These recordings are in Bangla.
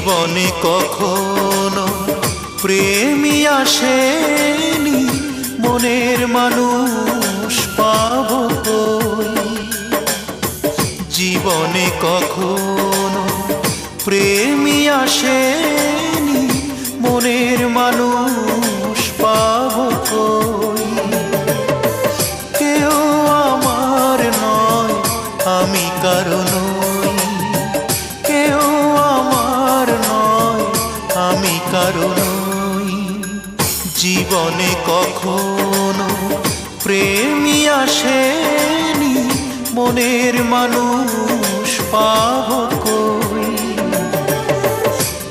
জীবনে কখনো প্রেমী আসেনি, মনের মানুষ পাবো কই। জীবনে কখনো প্রেমী আসেনি, মনের মানুষ পাবো কই। কেউ আমার নয়, আমি কারো নই। কেউ আমার নয়, আমি কারো নই। জীবনে কখনো প্রেমী আসেনি, মনের মানুষ পাবো কই।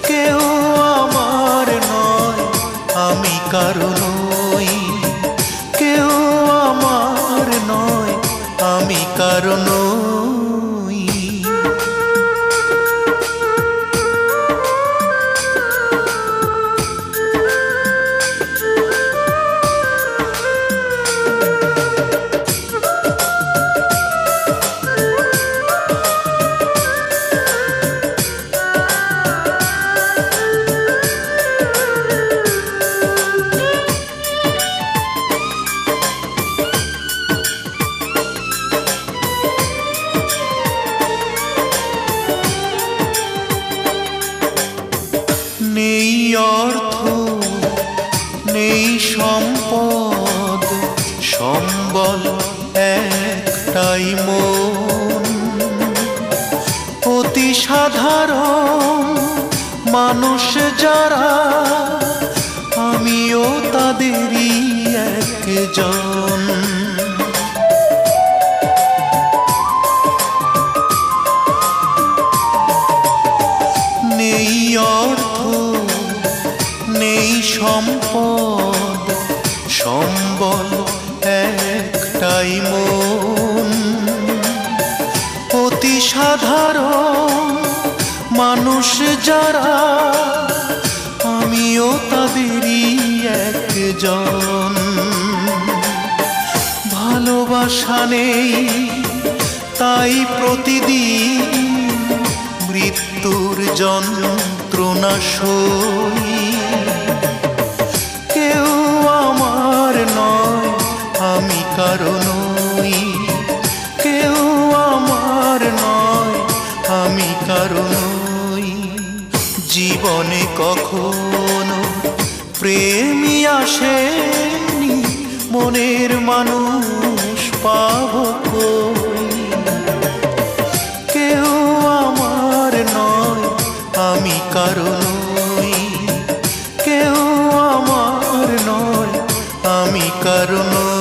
কেউ আমার নয়, আমি কারো নই। কেউ আমার নয়, আমি কারো নই। নেই অর্থ, নেই সম্পদ, সম্বল একটাই মন। অতি সাধারণ মানুষ যারা, আমিও তাদেরই একজন। নেই অর্থ, নেই সম্পদ, সম্বল একটাই মন। অতি সাধারণ মানুষ যারা, আমিও তাদেরই একজন। ভালোবাসা নেই তাই প্রতিদিন মৃত্যুর যন্ত্রণা সই। কেউ আমার নয়, আমি কারো নই। কেউ আমার নয়, আমি কারো নই। জীবনে কখনো প্রেমী আসেনি, মনের মানুষ পাবো কই। কেউ আমার নয়, আমি কারো নই। কেউ আমার নয়, আমি কারো নই।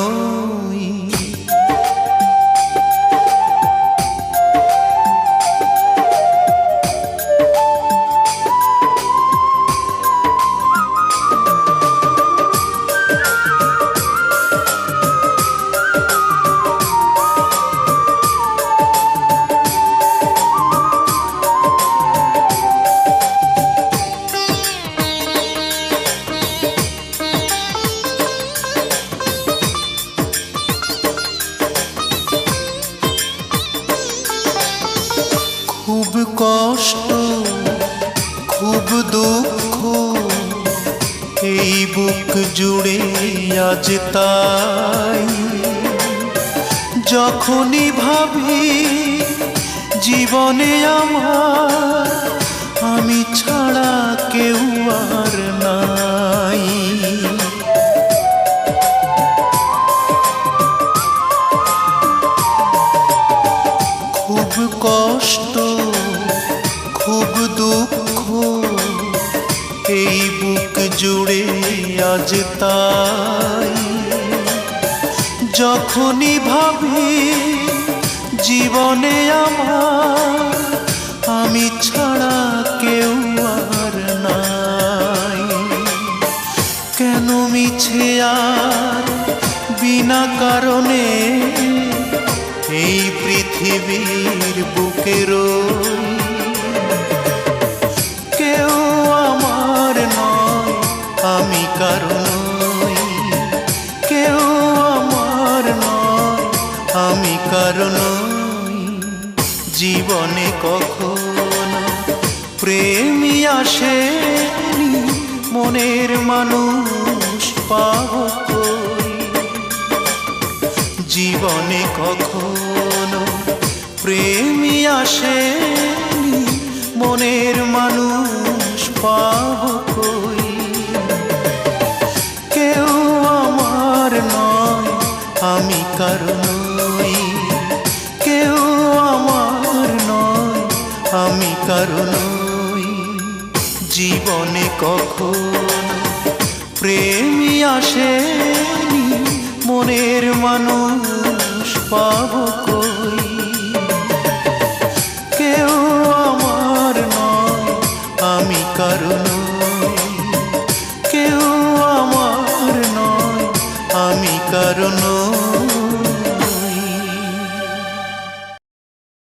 খুব কষ্ট, খুব দুঃখ, এই বুক জুড়ে আজ তাই। যখনই ভাবি জীবনে আমার, আমি ছাড়া কেউ আর নাই। খুব কষ্ট, খুব দুঃখ, এই বুক জুড়ে আজ তাই। যখনই ভাবি জীবনে আমার, আমি ছাড়া কেউ আর নাই। কেন মিছে আর বিনা কারণে এই পৃথিবীর বুকে রই। কেউ আমার নয়, আমি কারো নই। কেউ আমার নয়, আমি কারো নই। জীবনে কখনো প্রেমী আসেনি মনের মানুষ পাবো কই। জীবনে কখনো প্রেমী আসেনি মনের মানুষ পাবো কই। কেউ আমার নয় আমি কারো নই, কেউ আমার নয় আমি কারো নই। জীবনে কখনো প্রেমী আসেনি মনের মানুষ পাবো কই। কেউ আমার নয় আমি কারো নই, কেউ আমার নয় আমি কারো নই।